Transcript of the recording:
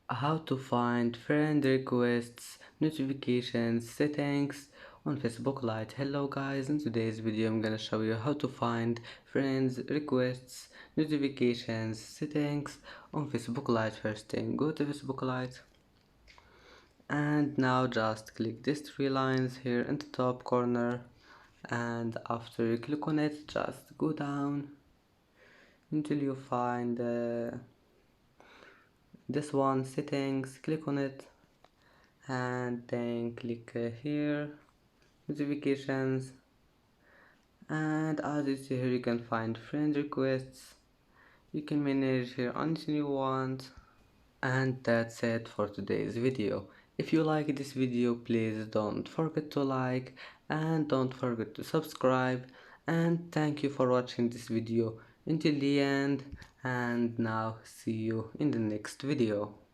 How to find friend requests, notifications, settings on Facebook Lite. Hello guys, in today's video I'm gonna show you how to find friends, requests, notifications, settings on Facebook Lite. First thing, go to Facebook Lite and now just click these three lines here in the top corner, and after you click on it just go down until you find this one, settings. Click on it and then click here, notifications, and as you see here you can find friend requests. You can manage here anything you want. And that's it for today's video. If you like this video, please don't forget to like and don't forget to subscribe, and thank you for watching this video until the end, and now see you in the next video.